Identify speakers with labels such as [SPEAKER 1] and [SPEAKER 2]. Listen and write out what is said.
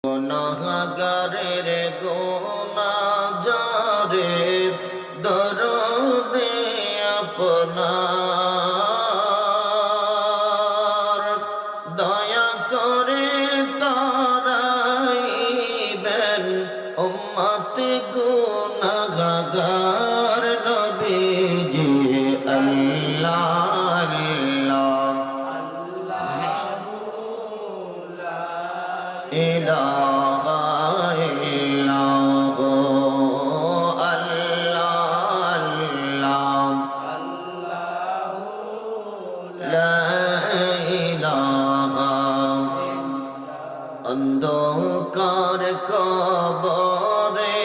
[SPEAKER 1] গুনাহগারের গুনাহগারে দরদে আপনার দয়া করে তারাইবেন উম্মত গুনাহগার নবীজি আল্লাহ ইলাহা ইল্লাল্লাহু লা ইলাহা অন্ধকার কবরে